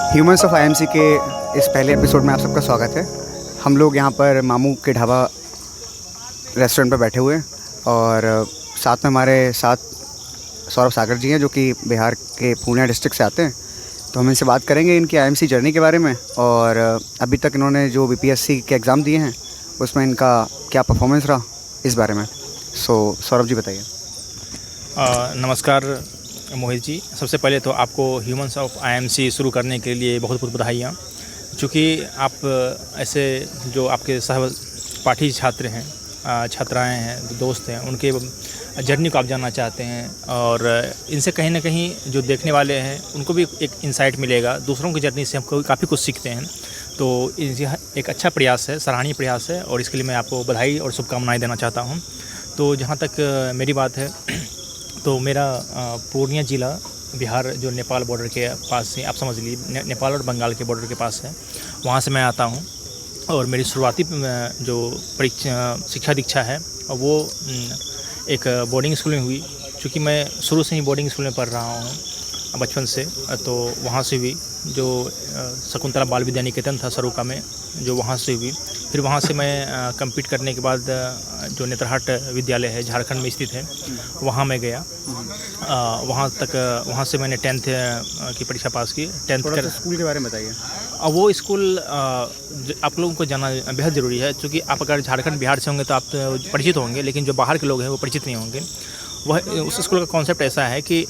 Humans of IMC के इस पहले एपिसोड में आप सबका स्वागत है। हम लोग यहाँ पर मामू के ढाबा रेस्टोरेंट पर बैठे हुए हैं और साथ में हमारे साथ सौरभ सागर जी हैं जो कि बिहार के पूर्णिया डिस्ट्रिक्ट से आते हैं। तो हम इनसे बात करेंगे इनकी आईएमसी जर्नी के बारे में और अभी तक इन्होंने जो बीपीएससी के एग्ज़ाम दिए हैं उसमें इनका क्या परफॉर्मेंस रहा इस बारे में। सौरभ जी बताइए। नमस्कार मोहित जी, सबसे पहले तो आपको ह्यूमंस ऑफ आईएमसी शुरू करने के लिए बहुत बहुत बधाइयाँ। चूँकि आप ऐसे जो आपके सहपाठी छात्र हैं, छात्राएं हैं, दोस्त हैं, उनके जर्नी को आप जानना चाहते हैं और इनसे कहीं ना कहीं जो देखने वाले हैं उनको भी एक इंसाइट मिलेगा। दूसरों की जर्नी से हम काफ़ी कुछ सीखते हैं। तो यह एक अच्छा प्रयास है, सराहनीय प्रयास है और इसके लिए मैं आपको बधाई और शुभकामनाएँ देना चाहता हूँ। तो जहाँ तक मेरी बात है तो मेरा पूर्णिया ज़िला बिहार जो नेपाल बॉर्डर के पास ही, आप समझ लीजिए नेपाल और बंगाल के बॉर्डर के पास है, वहाँ से मैं आता हूँ। और मेरी शुरुआती जो शिक्षा दीक्षा है वो एक बोर्डिंग स्कूल में हुई। चूँकि मैं शुरू से ही बोर्डिंग स्कूल में पढ़ रहा हूँ बचपन से, तो वहाँ से भी जो शकुंतला बाल विद्या निकेतन था सरुका में, जो वहाँ से हुई। फिर वहाँ से मैं कंप्लीट करने के बाद जो नेत्रहाट विद्यालय है झारखंड में स्थित है, वहाँ मैं गया। वहाँ से मैंने 10th की परीक्षा पास की। 10th स्कूल के बारे में बताइए। वो स्कूल आप लोगों को जाना बेहद ज़रूरी है। क्योंकि आप अगर झारखंड बिहार से होंगे तो आप परिचित होंगे, लेकिन जो बाहर के लोग हैं वो परिचित नहीं होंगे। वह उस स्कूल का कॉन्सेप्ट ऐसा है कि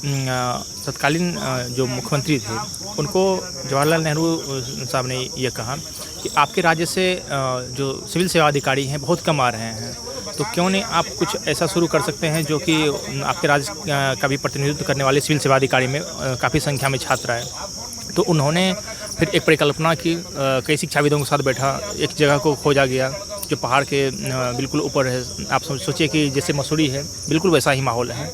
तत्कालीन जो मुख्यमंत्री थे उनको जवाहरलाल नेहरू साहब ने यह कहा कि आपके राज्य से जो सिविल सेवा अधिकारी हैं बहुत कम आ रहे हैं, तो क्यों नहीं आप कुछ ऐसा शुरू कर सकते हैं जो कि आपके राज्य का भी प्रतिनिधित्व करने वाले सिविल सेवा अधिकारी में काफ़ी संख्या में छात्र आए। तो उन्होंने फिर एक परिकल्पना की, कई शिक्षाविदों के साथ बैठा, एक जगह को खोजा गया जो पहाड़ के बिल्कुल ऊपर है। आप सोचिए कि जैसे मसूरी है, बिल्कुल वैसा ही माहौल है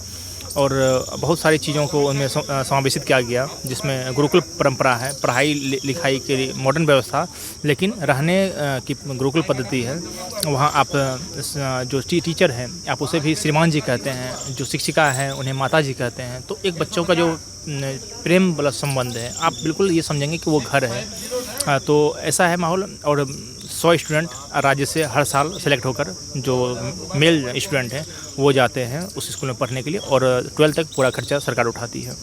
और बहुत सारी चीज़ों को उनमें समावेशित किया गया, जिसमें गुरुकुल परंपरा है, पढ़ाई लिखाई के मॉडर्न व्यवस्था, लेकिन रहने की गुरुकुल पद्धति है। वहाँ आप जो टीचर हैं आप उसे भी श्रीमान जी कहते हैं, जो शिक्षिका हैं उन्हें माता जी कहते हैं। तो एक बच्चों का जो प्रेम वाला संबंध है, आप बिल्कुल ये समझेंगे कि वो घर है। तो ऐसा है माहौल। और 100 स्टूडेंट राज्य से हर साल सेलेक्ट होकर, जो मेल स्टूडेंट हैं वो जाते हैं उस स्कूल में पढ़ने के लिए और 12th तक पूरा खर्चा सरकार उठाती है।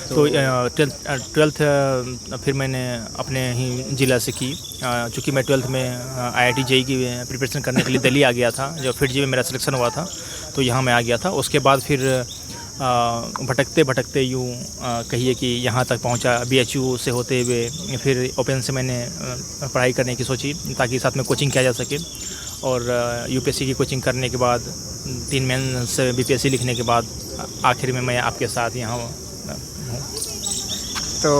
तो 12th फिर मैंने अपने ही ज़िला से की। चूँकि मैं 12th में IIT JEE की प्रिपरेशन करने के लिए दिल्ली आ गया था, जो फिर में मेरा सिलेक्शन हुआ था, तो यहाँ मैं आ गया था। उसके बाद फिर भटकते भटकते यूँ कहिए कि यहाँ तक पहुँचा। BHU से होते हुए फिर ओपन से मैंने पढ़ाई करने की सोची ताकि साथ में कोचिंग किया जा सके। और UPSC की कोचिंग करने के बाद 3 मेंस BPSC लिखने के बाद आखिर में मैं आपके साथ यहाँ हूँ। तो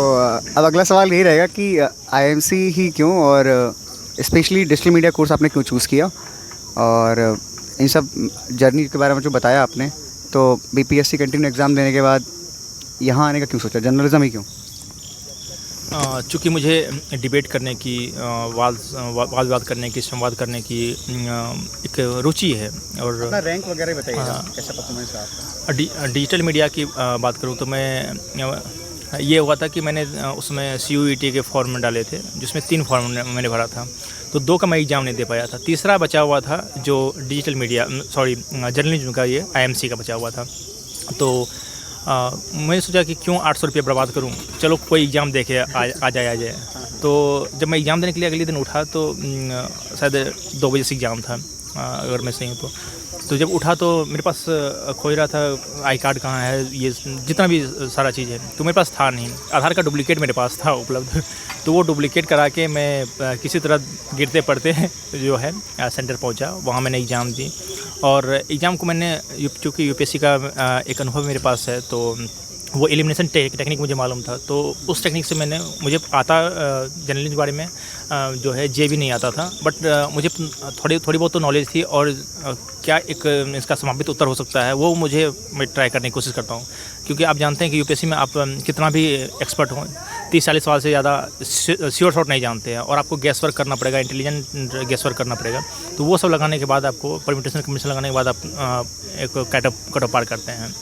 अब अगला सवाल यही रहेगा कि IMC ही क्यों और स्पेशली डिजिटल मीडिया कोर्स आपने क्यों चूज़ किया, और इन सब जर्नी के बारे में जो बताया आपने, तो BPSC कंटिन्यू एग्ज़ाम देने के बाद यहाँ आने का क्यों सोचा, जर्नलिज्म ही क्यों? चूँकि मुझे डिबेट करने की, वाद विवाद करने की, संवाद करने की एक रुचि है। और अपना रैंक वगैरह बताइए, कैसा परफॉर्मेंस रहा आपका? डिजिटल मीडिया की बात करूँ तो मैं ये हुआ था कि मैंने उसमें CUET के फॉर्म डाले थे, जिसमें 3 फॉर्म मैंने भरा था। तो 2 का मैं एग्ज़ाम नहीं दे पाया था, तीसरा बचा हुआ था जो डिजिटल मीडिया जर्नलिज्म का, ये IMC का बचा हुआ था। तो मैंने सोचा कि क्यों 800 रुपये बर्बाद करूं, चलो कोई एग्ज़ाम देखे आ जाए। तो जब मैं एग्ज़ाम देने के लिए अगले दिन उठा तो शायद 2 बजे से एग्ज़ाम था, अगर मैं सही हूँ तो जब उठा तो मेरे पास खोज रहा था आई कार्ड कहाँ है, ये जितना भी सारा चीज़ है, तो मेरे पास था नहीं। आधार का डुप्लीकेट मेरे पास था उपलब्ध, तो वो डुप्लीकेट करा के मैं किसी तरह गिरते पड़ते जो है सेंटर पहुंचा। वहाँ मैंने एग्ज़ाम दी और एग्ज़ाम को मैंने, चूँकि UPSC का एक अनुभव मेरे पास है, तो वो एलिमिनेशन टेक्निक मुझे मालूम था। तो उस टेक्निक से मुझे आता जर्नलिज्म के बारे में जो है भी नहीं आता था, बट मुझे थोड़ी बहुत तो नॉलेज थी। और क्या एक इसका समापित उत्तर हो सकता है वो मैं ट्राई करने की कोशिश करता हूँ। क्योंकि आप जानते हैं कि UPSC में आप कितना भी एक्सपर्ट हों, 30-40 सवाल से ज़्यादा श्योर शॉट नहीं जानते हैं और आपको गैस वर्क करना पड़ेगा, इंटेलिजेंट गैस वर्क करना पड़ेगा। तो वो सब लगाने के बाद आपको परम्यूटेशन कम्बिनेशन लगाने के बाद आप एक कट ऑफ पार करते हैं।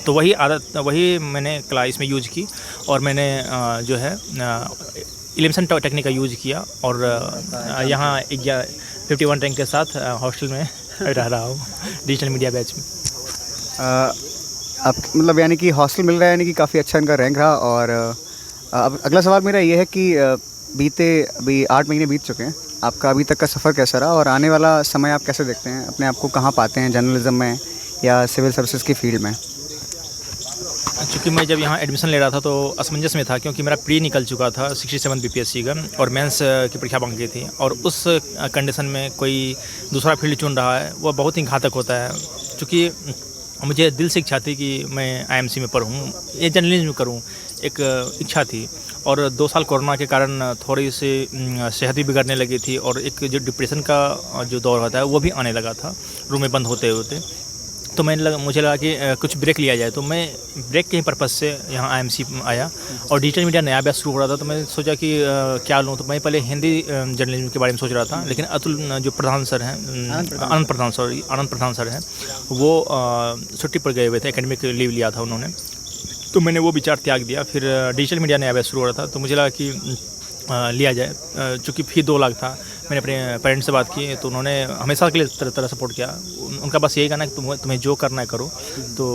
तो वही आदत वही मैंने इसमें यूज़ की और मैंने जो है इलेवन टेक्निक का यूज़ किया और यहाँ 51 रैंक के साथ हॉस्टल में रह रहा हूँ डिजिटल मीडिया बैच में। आप मतलब यानी कि हॉस्टल मिल रहा है, यानी कि काफ़ी अच्छा इनका रैंक रहा। और अब अगला सवाल मेरा ये है कि अभी 8 महीने बीत चुके हैं, आपका अभी तक का सफ़र कैसा रहा और आने वाला समय आप कैसे देखते हैं? अपने आप को कहाँ पाते हैं, जर्नलिज्म में या सिविल सर्विसेज की फील्ड में? चूँकि मैं जब यहाँ एडमिशन ले रहा था तो असमंजस में था, क्योंकि मेरा प्री निकल चुका था 67 बीपीएससी का और मेंस की परीक्षा बाकी थी, और उस कंडीशन में कोई दूसरा फील्ड चुन रहा है वह बहुत ही घातक होता है। चूँकि मुझे दिल से इच्छा थी कि मैं आईएमसी में पढ़ूँ या जर्नलिज्म करूँ, एक इच्छा थी। और 2 साल कोरोना के कारण थोड़ी सी सेहत भी बिगड़ने लगी थी और एक जो डिप्रेशन का जो दौर होता है वो भी आने लगा था रूम में बंद होते होते। तो मुझे लगा कि कुछ ब्रेक लिया जाए, तो मैं ब्रेक के ही पर्पज़ से यहाँ आईएमसी आया और डिजिटल मीडिया नया बैच शुरू हो रहा था। तो मैं सोचा कि क्या लूँ, तो मैं पहले हिंदी जर्नलिज्म के बारे में सोच रहा था, लेकिन अतुल जो प्रधान सर हैं, आनंद प्रधान सर हैं, वो छुट्टी पर गए हुए थे, एकेडमिक लीव लिया था उन्होंने, तो मैंने वो विचार त्याग दिया। फिर डिजिटल मीडिया नया बैच शुरू हो रहा था, तो मुझे लगा कि लिया जाए। चूँकि फ़ी 2 लाख था, मैंने अपने पेरेंट्स से बात की तो उन्होंने हमेशा के लिए तरह सपोर्ट किया। उनका बस यही कहना है कि तुम्हें जो करना है करो। तो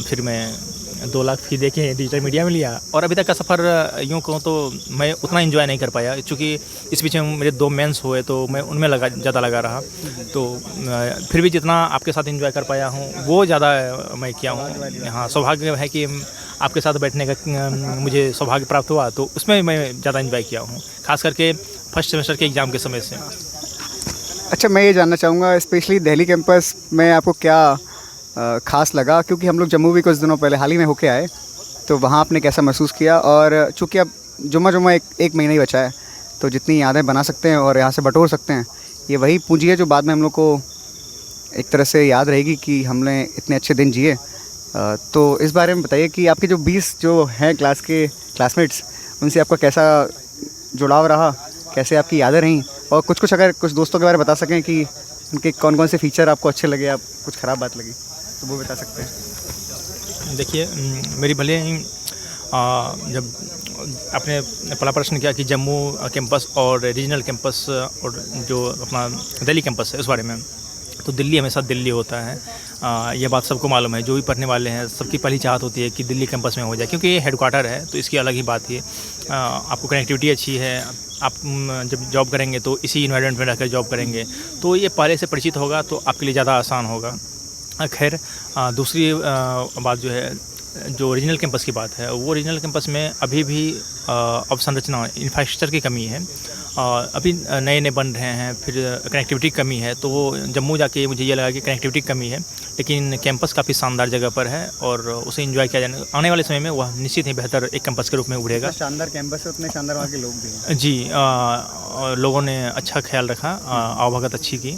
फिर मैं 2 लाख फ़ी दे के डिजिटल मीडिया में लिया और अभी तक का सफ़र यूँ कहूँ तो मैं उतना एंजॉय नहीं कर पाया, क्योंकि इस बीच में मेरे 2 मेंस हुए तो मैं उनमें ज़्यादा लगा रहा। तो फिर भी जितना आपके साथ एंजॉय कर पाया हूँ वो ज़्यादा मैं किया हूँ। हाँ, सौभाग्य है कि आपके साथ बैठने का मुझे सौभाग्य प्राप्त हुआ, तो उसमें मैं ज़्यादा एंजॉय किया हूँ, खास करके फर्स्ट सेमेस्टर के एग्ज़ाम के समय से। अच्छा, मैं ये जानना चाहूँगा स्पेशली दिल्ली कैंपस में आपको क्या ख़ास लगा? क्योंकि हम लोग जम्मू भी कुछ दिनों पहले हाल ही में होके आए, तो वहाँ आपने कैसा महसूस किया? और चूँकि अब जुम्मा एक महीना ही बचा है, तो जितनी यादें बना सकते हैं और यहाँ से बटोर सकते हैं, ये वही पूंजी है जो बाद में हम लोग को एक तरह से याद रहेगी कि हमने इतने अच्छे दिन जिए। तो इस बारे में बताइए कि आपके जो 20 जो हैं क्लास के क्लासमेट्स, उनसे आपका कैसा जुड़ाव रहा, कैसे आपकी यादें रहीं, और कुछ अगर कुछ दोस्तों के बारे में बता सकें कि उनके कौन कौन से फ़ीचर आपको अच्छे लगे, आप कुछ ख़राब बात लगी तो वो बता सकते हैं। देखिए, मेरी भले ही जब आपने पहला प्रश्न किया कि जम्मू कैंपस और रीजनल कैंपस और जो अपना दिल्ली कैंपस है उस बारे में, तो दिल्ली हमेशा दिल्ली होता है। यह बात सबको मालूम है, जो भी पढ़ने वाले हैं सबकी पहली चाहत होती है कि दिल्ली कैंपस में हो जाए, क्योंकि ये हेडक्वार्टर है, तो इसकी अलग ही बात है। आपको कनेक्टिविटी अच्छी है, आप जब जॉब करेंगे तो इसी इन्वायरमेंट में रहकर जॉब करेंगे, तो ये पहले से परिचित होगा तो आपके लिए ज़्यादा आसान होगा। खैर, दूसरी बात जो है, जो रीजनल कैंपस की बात है, वो रीजनल कैंपस में अभी भी अवसंरचना इंफ्रास्ट्रक्चर की कमी है, अभी नए बन रहे हैं, फिर कनेक्टिविटी की कमी है। तो वो जम्मू जाके मुझे ये लगा कि कनेक्टिविटी की कमी है, लेकिन कैंपस काफ़ी शानदार जगह पर है और उसे एंजॉय किया जाने आने वाले समय में वह निश्चित ही बेहतर एक कैंपस के रूप में उभरेगा। शानदार कैंपस है, उतने शानदार वहाँ के लोग भी हैं। जी, लोगों ने अच्छा ख्याल रखा, आवभगत अच्छी की।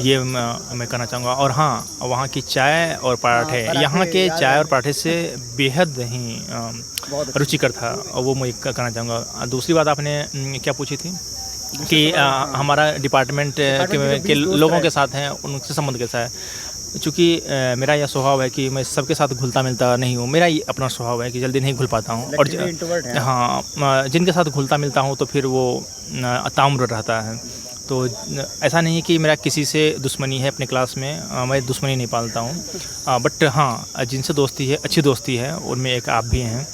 ये मैं कहना चाहूँगा। और हाँ, वहाँ की चाय और पराठे, यहाँ के चाय और पराठे से बेहद ही रुचिकर था, और वो मैं कहना चाहूँगा। दूसरी बात आपने क्या पूछी थी कि हमारा डिपार्टमेंट के लोगों के साथ हैं, उनसे संबंध कैसा है? चूँकि मेरा यह स्वभाव है कि मैं सबके साथ घुलता मिलता नहीं हूँ, मेरा ये अपना स्वभाव है कि जल्दी नहीं घुल पाता हूँ, और हाँ, जिनके साथ घुलता मिलता हूँ तो फिर वो ताउम्र रहता है। तो ऐसा नहीं है कि मेरा किसी से दुश्मनी है अपने क्लास में, मैं दुश्मनी नहीं पालता हूँ, बट हाँ, जिनसे दोस्ती है, अच्छी दोस्ती है, उनमें एक आप भी हैं।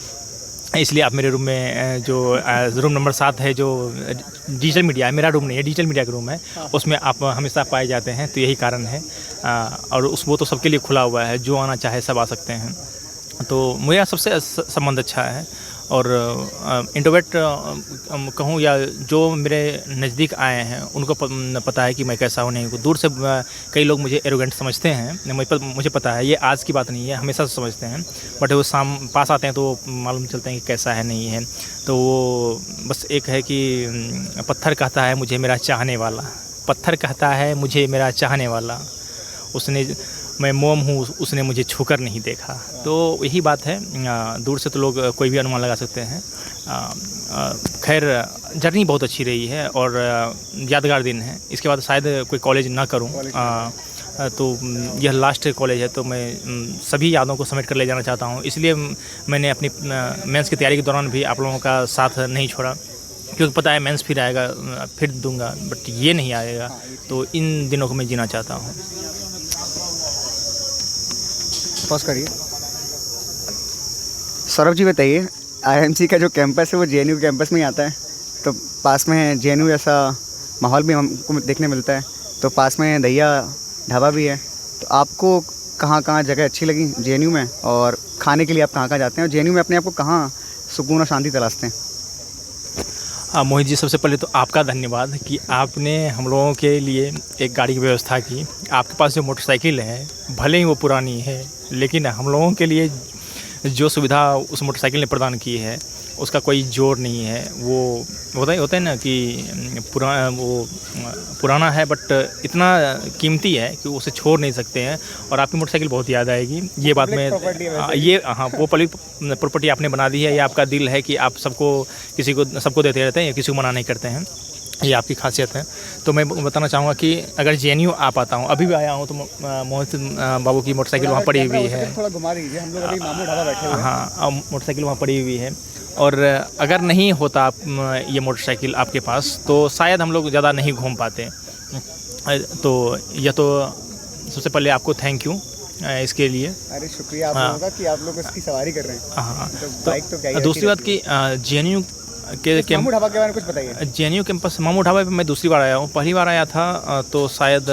इसलिए आप मेरे रूम में जो रूम नंबर 7 है, जो डिजिटल मीडिया है, मेरा रूम नहीं है, डिजिटल मीडिया का रूम है, उसमें आप हमेशा पाए जाते हैं, तो यही कारण है। और वो तो सबके लिए खुला हुआ है, जो आना चाहे सब आ सकते हैं। तो मेरा सबसे संबंध अच्छा है। और इंट्रोवर्ट कहूँ या जो मेरे नज़दीक आए हैं उनको पता है कि मैं कैसा हूँ। नहीं, दूर से कई लोग मुझे एरोगेंट समझते हैं, मुझे पता है, ये आज की बात नहीं है, हमेशा से समझते हैं, बट वो पास आते हैं तो मालूम चलता है कि कैसा है, नहीं है। तो वो बस एक है कि पत्थर कहता है मुझे मेरा चाहने वाला, पत्थर कहता है मुझे मेरा चाहने वाला, उसने, मैं मोम हूँ, उसने मुझे छूकर नहीं देखा। तो यही बात है। दूर से तो लोग कोई भी अनुमान लगा सकते हैं। खैर, जर्नी बहुत अच्छी रही है और यादगार दिन है। इसके बाद शायद कोई कॉलेज ना करूँ, तो यह लास्ट कॉलेज है, तो मैं सभी यादों को समेट कर ले जाना चाहता हूँ। इसलिए मैंने अपनी मेंस की तैयारी के दौरान भी आप लोगों का साथ नहीं छोड़ा, क्योंकि पता है मेंस फिर आएगा, फिर दूंगा, बट ये नहीं आएगा। तो इन दिनों को मैं जीना चाहता हूँ। पॉज करिए। सौरभ जी बताइए, आईएमसी का जो कैंपस है वो जेएनयू कैंपस में ही आता है, तो पास में जेएनयू जैसा माहौल भी हमको देखने मिलता है, तो पास में दहिया ढाबा भी है। तो आपको कहाँ जगह अच्छी लगी जेएनयू में, और खाने के लिए आप कहाँ जाते हैं, और जेएनयू में अपने आप को कहाँ सुकून और शांति तलाशते हैं? मोहित जी, सबसे पहले तो आपका धन्यवाद कि आपने हम लोगों के लिए एक गाड़ी की व्यवस्था की। आपके पास जो मोटरसाइकिल है, भले ही वो पुरानी है, लेकिन हम लोगों के लिए जो सुविधा उस मोटरसाइकिल ने प्रदान की है उसका कोई जोड़ नहीं है। वो होता है ना कि पुराना है बट इतना कीमती है कि उसे छोड़ नहीं सकते हैं। और आपकी मोटरसाइकिल बहुत याद आएगी, ये बात में ये हाँ, वो पब्लिक प्रॉपर्टी आपने बना दी है। ये आपका दिल है कि आप सबको देते रहते हैं या किसी को मना नहीं करते हैं, ये आपकी खासियत है। तो मैं बताना चाहूँगा कि अगर जेएनयू आ पाता हूँ, अभी भी आया हूँ, तो मोहित बाबू की मोटरसाइकिल वहाँ पड़ी हुई है। थोड़ा घुमा दीजिए, हम लोग अभी मामू ढाबा बैठे हुए हैं। हाँ, मोटरसाइकिल वहाँ पड़ी हुई है, और अगर नहीं होता ये मोटरसाइकिल आपके पास तो शायद हम लोग ज़्यादा नहीं घूम पाते। तो यह तो सबसे पहले आपको थैंक यू इसके लिए। अरे शुक्रिया आप लोगों का कि आप लोग इसकी सवारी कर रहे हैं। हाँ, तो बाइक तो क्या ही दूसरी बात कि जेएनयू के मामू ढाबा के बारे में कुछ बताइए। जेएनयू कैंपस मामू ढाबा पे मैं दूसरी बार आया हूँ। पहली बार आया था तो शायद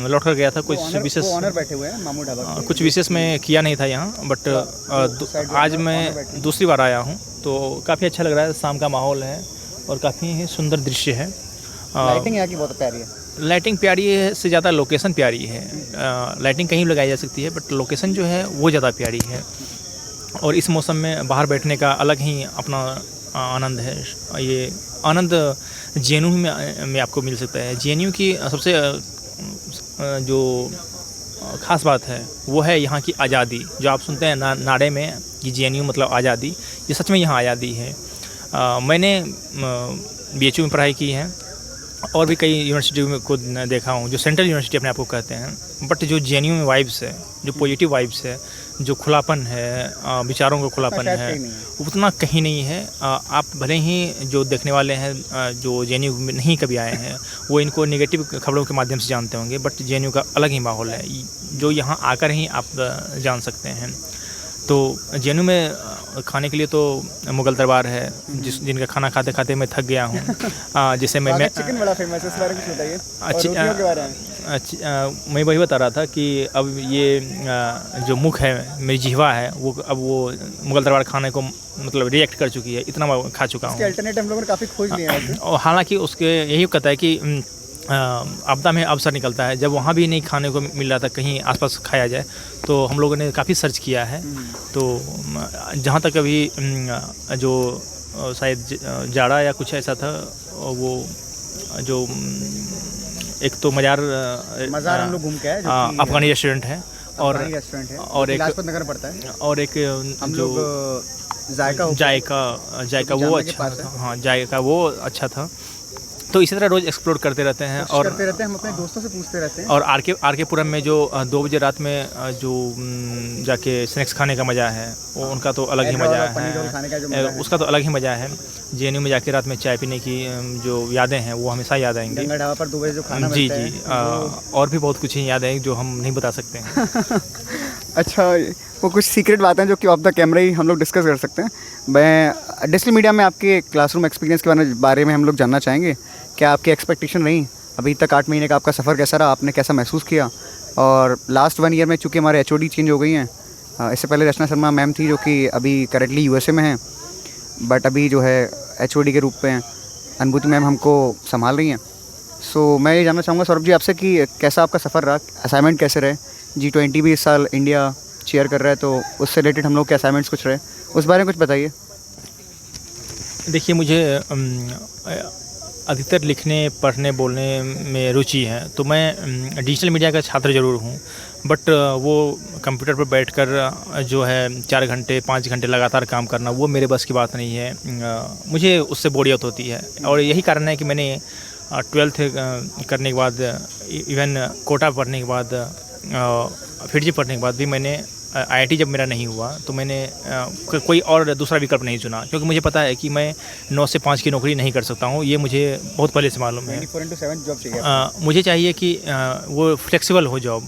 लौट कर गया था। कुछ विशेष ऑनर बैठे हुए हैं मामू ढाबा, कुछ विशेष में किया नहीं था यहाँ, बट आज मैं दूसरी बार आया हूँ तो काफ़ी अच्छा लग रहा है। शाम का माहौल है और काफ़ी सुंदर दृश्य है। लाइटिंग यहाँ की बहुत प्यारी है। लाइटिंग प्यारी है से ज़्यादा लोकेशन प्यारी है। लाइटिंग कहीं लगाई जा सकती है, बट लोकेशन जो है वो ज़्यादा प्यारी है। और इस मौसम में बाहर बैठने का अलग ही अपना आनंद है। ये आनंद जेएनयू में आपको मिल सकता है। जेएनयू की सबसे जो ख़ास बात है वो है यहाँ की आज़ादी। जो आप सुनते हैं नारे में कि जेएनयू मतलब आज़ादी, ये सच में यहाँ आज़ादी है। मैंने बीएचयू में पढ़ाई की है और भी कई यूनिवर्सिटी में को देखा हूँ जो सेंट्रल यूनिवर्सिटी अपने आप को कहते हैं, बट जो जेएनयू में वाइब्स है, जो पॉजिटिव वाइब्स है, जो खुलापन है, विचारों का खुलापन है, उतना कहीं नहीं है। आप भले ही जो देखने वाले हैं जो जेएनयू में नहीं कभी आए हैं वो इनको नेगेटिव खबरों के माध्यम से जानते होंगे, बट जेएनयू का अलग ही माहौल है जो यहाँ आकर ही आप जान सकते हैं। तो जेएनयू में खाने के लिए तो मुगल दरबार है, जिनका खाना खाते खाते मैं थक गया हूँ। जिसे मैं चिकन बड़ा फेमस है, इस बारे में कुछ बताइए। मैं वही बता रहा था कि अब ये जो मुख है, मेरी जिह्वा है, वो अब वो मुगल दरबार खाने को मतलब रिएक्ट कर चुकी है, इतना मैं खा चुका हूँ। अल्टरनेट हम लोगों ने काफ़ी खोज लिया है। और हालांकि उसके यही कहता है कि आपदा में अवसर निकलता है। जब वहाँ भी नहीं खाने को मिल रहा था कहीं आसपास खाया जाए, तो हम लोगों ने काफ़ी सर्च किया है। तो जहाँ तक अभी जो शायद जाड़ा या कुछ ऐसा था, वो जो एक तो मज़ार हम लोग घूम के आए, अफगानी रेस्टोरेंट है, और एक लाजपत नगर पड़ता है, और एक जो जायका वो अच्छा था। हाँ, जायका वो अच्छा था। तो इसी तरह रोज़ एक्सप्लोर करते रहते हैं और हम अपने दोस्तों से पूछते रहते हैं। और आर के पुरम में जो 2 बजे रात में जो जाके स्नैक्स खाने का मज़ा है, वो उनका तो अलग ही मज़ा है, उसका तो अलग ही मज़ा है। जेएनयू में जाके रात में चाय पीने की जो यादें हैं वो हमेशा याद आएंगी। गंगा ढाबा पर 2 बजे जो खाना जी और भी बहुत कुछ याद है जो हम नहीं बता सकते हैं। अच्छा, वो कुछ सीक्रेट बातें जो कि ऑफ द कैमरा ही हम लोग डिस्कस कर सकते हैं। मैं डिजिटल मीडिया में आपके क्लासरूम एक्सपीरियंस के बारे में हम लोग जानना चाहेंगे। क्या आपकी एक्सपेक्टेशन रही अभी तक 8 महीने का आपका सफ़र कैसा रहा, आपने कैसा महसूस किया? और लास्ट 1 ईयर में चूँकि हमारे एचओडी चेंज हो गई हैं, इससे पहले रचना शर्मा मैम थी जो कि अभी करेंटली यूएसए में हैं, बट अभी जो है एचओडी के रूप में अनुभूति मैम हमको संभाल रही हैं। सो मैं ये जानना चाहूँगा सौरभ जी आपसे कि कैसा आपका सफ़र रहा, असाइनमेंट कैसे रहे? G20 भी इस साल इंडिया चेयर कर रहा है, तो उससे रिलेटेड हम लोग के असाइनमेंट्स कुछ रहे, उस बारे में कुछ बताइए। देखिए, मुझे अधिकतर लिखने, पढ़ने, बोलने में रुचि है, तो मैं डिजिटल मीडिया का छात्र ज़रूर हूँ, बट वो कंप्यूटर पर बैठकर जो है 4 घंटे 5 घंटे लगातार काम करना, वो मेरे बस की बात नहीं है। मुझे उससे बोरियत होती है, और यही कारण है कि मैंने ट्वेल्थ करने के बाद, इवन कोटा पढ़ने के बाद, फिर पढ़ने के बाद भी मैंने आईआईटी जब मेरा नहीं हुआ तो मैंने कोई और दूसरा विकल्प नहीं चुना, क्योंकि मुझे पता है कि मैं 9 से 5 की नौकरी नहीं कर सकता हूँ। ये मुझे बहुत पहले से मालूम है। 24/7 जॉब चाहिए मुझे चाहिए कि वो फ्लेक्सिबल हो जॉब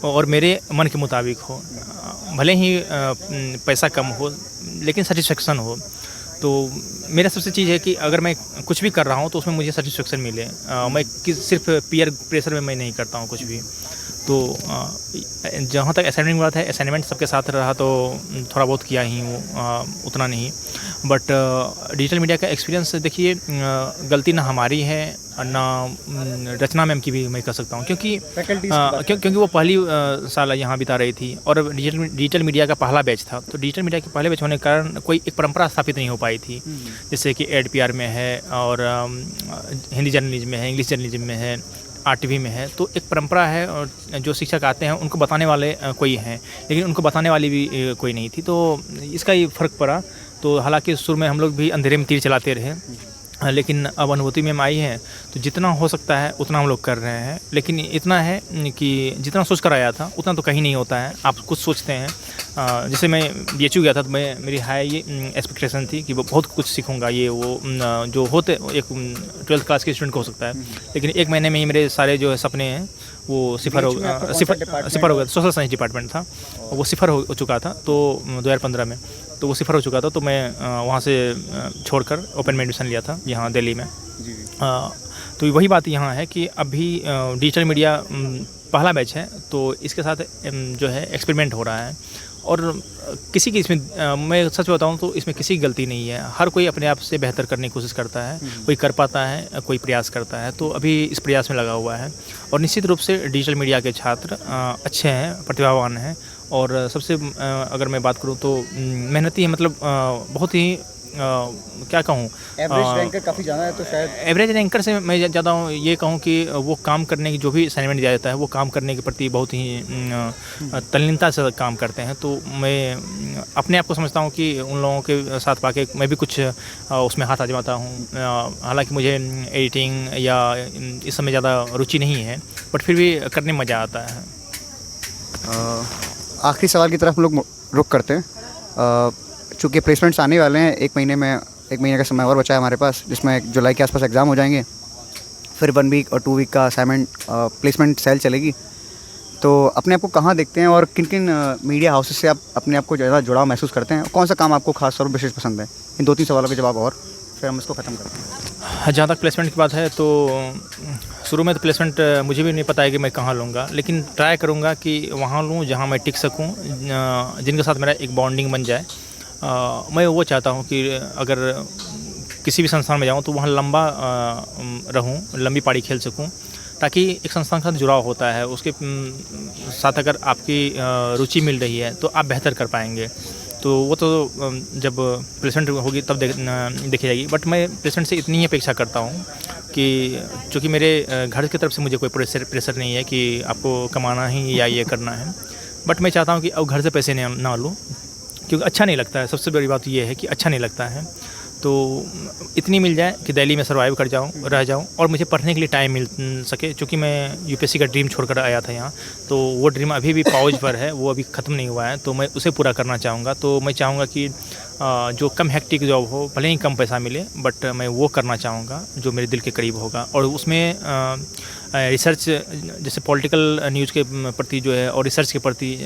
और मेरे मन के मुताबिक हो, भले ही पैसा कम हो लेकिन सेटिस्फेक्शन हो। तो मेरा सबसे चीज़ है कि अगर मैं कुछ भी कर रहा हूँ तो उसमें मुझे सेटिस्फेक्शन मिले। मैं सिर्फ पीयर प्रेशर में मैं नहीं करता हूँ कुछ भी। तो जहाँ तक असाइनमेंट की बात है, असाइनमेंट सबके साथ रहा तो थोड़ा बहुत किया ही हूँ, उतना नहीं। बट डिजिटल मीडिया का एक्सपीरियंस देखिए, गलती ना हमारी है ना रचना मैम की भी मैं कह सकता हूँ, क्योंकि क्योंकि वो पहली साल यहाँ बिता रही थी और डिजिटल मीडिया का पहला बैच था। तो डिजिटल मीडिया के पहले बैच होने के कारण कोई एक परंपरा स्थापित नहीं हो पाई थी, जैसे कि एडपीआर में है और हिंदी जर्नलिज्म में है, इंग्लिश जर्नलिज्म में है, आरटीवी में है। तो एक परंपरा है और जो शिक्षक आते हैं उनको बताने वाले कोई हैं, लेकिन उनको बताने वाली भी कोई नहीं थी। तो इसका ही फ़र्क पड़ा। तो हालांकि शुरू में हम लोग भी अंधेरे में तीर चलाते रहे, लेकिन अब अनुभूति में आई है तो जितना हो सकता है उतना हम लोग कर रहे हैं। लेकिन इतना है कि जितना सोच कर आया था उतना तो कहीं नहीं होता है। आप कुछ सोचते हैं, जैसे मैं बीएचयू गया था तो मेरी हाई ये एक्सपेक्टेशन थी कि वो बहुत कुछ सीखूंगा, ये वो जो होते एक 12th क्लास के स्टूडेंट को हो सकता है। लेकिन 1 महीने में ही मेरे सारे जो सपने हैं वो सिफर हो गया। सोशल साइंस डिपार्टमेंट था, वो सिफर हो चुका था। तो 2015 में तो वो सिफर हो चुका था। तो मैं वहाँ से छोड़कर ओपन में एडमिशन लिया था यहाँ दिल्ली में। तो वही बात यहाँ है कि अभी डिजिटल मीडिया पहला बैच है, तो इसके साथ जो है एक्सपेरिमेंट हो रहा है। और किसी की इसमें मैं सच बताऊं तो इसमें किसी की गलती नहीं है। हर कोई अपने आप से बेहतर करने की कोशिश करता है, कोई कर पाता है, कोई प्रयास करता है। तो अभी इस प्रयास में लगा हुआ है और निश्चित रूप से डिजिटल मीडिया के छात्र अच्छे हैं, प्रतिभावान हैं और सबसे अगर मैं बात करूं तो मेहनती है। मतलब बहुत ही क्या कहूँ, एवरेज रैंकर काफ़ी ज़्यादा है, तो शायद एवरेज रैंकर से मैं ज़्यादा ये कहूँ कि वो काम करने की जो भी असाइनमेंट दिया जाता है वो काम करने के प्रति बहुत ही तल्लीनता से काम करते हैं। तो मैं अपने आप को समझता हूँ कि उन लोगों के साथ पाके मैं भी कुछ उसमें हाथ आजमाता हूँ। हालांकि मुझे एडिटिंग या इस समय ज़्यादा रुचि नहीं है, बट फिर भी करने में मज़ा आता है। आखिरी सवाल की तरफ हम लोग रुक करते हैं। चूँकि प्लेसमेंट्स आने वाले हैं, 1 महीने का समय और बचा है हमारे पास, जिसमें जुलाई के आसपास एग्ज़ाम हो जाएंगे। फिर 1 वीक और 2 वीक का असाइनमेंट प्लेसमेंट सेल चलेगी। तो अपने आप को कहाँ देखते हैं और किन किन मीडिया हाउसेस से आप अपने आप को ज़्यादा जुड़ाव महसूस करते हैं? कौन सा काम आपको खास तौर पर विशेष पसंद है? इन 2-3 सवालों के जवाब और फिर हम इसको ख़त्म करते हैं। जहाँ तक प्लेसमेंट की बात है तो शुरू में तो प्लेसमेंट मुझे भी नहीं पता है कि मैं कहाँ लूँगा, लेकिन ट्राई करूँगा कि वहाँ लूँ जहाँ मैं टिक सकूँ, जिनके साथ मेरा एक बॉन्डिंग बन जाए। मैं वो चाहता हूँ कि अगर किसी भी संस्थान में जाऊँ तो वहाँ लंबा रहूँ, लंबी पारी खेल सकूँ, ताकि एक संस्थान के साथ जुड़ाव होता है, उसके साथ अगर आपकी रुचि मिल रही है तो आप बेहतर कर पाएंगे। तो वो तो जब प्लेसमेंट होगी तब देखी जाएगी। बट मैं प्लेसमेंट से इतनी ही अपेक्षा करता हूँ कि चूँकि मेरे घर की तरफ से मुझे कोई प्रेशर नहीं है कि आपको कमाना ही या ये करना है। बट मैं चाहता हूँ कि अब घर से पैसे ना लूँ, क्योंकि अच्छा नहीं लगता है। सबसे बड़ी बात ये है कि अच्छा नहीं लगता है। तो इतनी मिल जाए कि दिल्ली में सर्वाइव रह जाऊँ और मुझे पढ़ने के लिए टाइम मिल सके। क्योंकि मैं यूपीएससी का ड्रीम छोड़कर आया था यहाँ, तो वो ड्रीम अभी भी पॉज पर है, वो अभी ख़त्म नहीं हुआ है। तो मैं उसे पूरा करना चाहूँगा। तो मैं चाहूँगा कि जो कम हेक्टिक जॉब हो, भले ही कम पैसा मिले, बट मैं वो करना चाहूँगा जो मेरे दिल के करीब होगा। और उसमें रिसर्च, जैसे पॉलिटिकल न्यूज़ के प्रति जो है और रिसर्च के प्रति,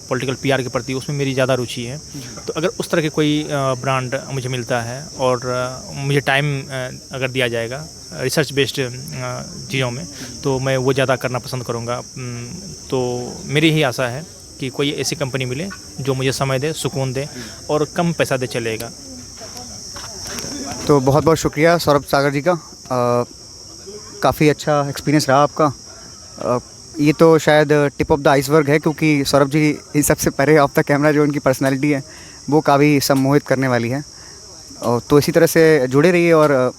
पॉलिटिकल पीआर के प्रति, उसमें मेरी ज़्यादा रुचि है। तो अगर उस तरह के कोई ब्रांड मुझे मिलता है और मुझे टाइम अगर दिया जाएगा रिसर्च बेस्ड चीज़ों में, तो मैं वो ज़्यादा करना पसंद करूँगा। तो मेरी ही आशा है कि कोई ऐसी कंपनी मिले जो मुझे समय दे, सुकून दे और कम पैसा दे चलेगा। तो बहुत बहुत शुक्रिया सौरभ सागर जी का। काफ़ी अच्छा एक्सपीरियंस रहा आपका। ये तो शायद टिप ऑफ द आइसबर्ग है, क्योंकि सौरभ जी इन सबसे परे ऑफ द कैमरा जो उनकी पर्सनालिटी है वो काफ़ी सम्मोहित करने वाली है। तो इसी तरह से जुड़े रहिए और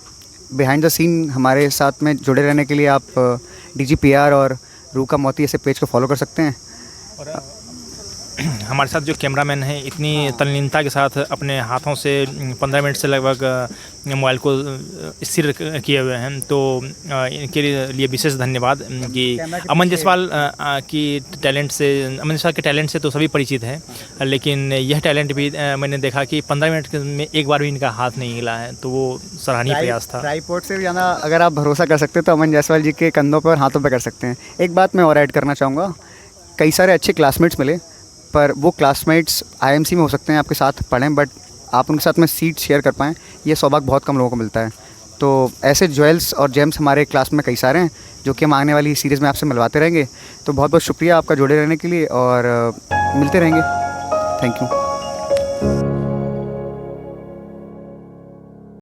बिहाइंड द सीन हमारे साथ में जुड़े रहने के लिए आप DGPR और रूका मोती ऐसे पेज को फॉलो कर सकते हैं। हमारे साथ जो कैमरामैन हैं इतनी तल्लीनता के साथ अपने हाथों से 15 मिनट से लगभग मोबाइल को स्थिर किए हुए हैं, तो इनके लिए विशेष धन्यवाद कि अमन जायसवाल के टैलेंट से तो सभी परिचित हैं, लेकिन यह टैलेंट भी मैंने देखा कि 15 मिनट में एक बार भी इनका हाथ नहीं हिला है, तो वो सराहनीय प्रयास था। ट्राइपॉड से भी ज़्यादा अगर आप भरोसा कर सकते हो तो अमन जायसवाल जी के कंधों पर और हाथों पर कर सकते हैं। एक बात मैं और ऐड करना चाहूँगा, कई सारे अच्छे क्लासमेट्स मिले, पर वो क्लासमेट्स आईएमसी में हो सकते हैं, आपके साथ पढ़ें, बट आप उनके साथ में सीट शेयर कर पाएँ, ये सौभाग्य बहुत कम लोगों को मिलता है। तो ऐसे ज्वेल्स और जेम्स हमारे क्लास में कई सारे हैं, जो कि हम आने वाली सीरीज़ में आपसे मिलवाते रहेंगे। तो बहुत बहुत शुक्रिया आपका जुड़े रहने के लिए, और मिलते रहेंगे। Thank you.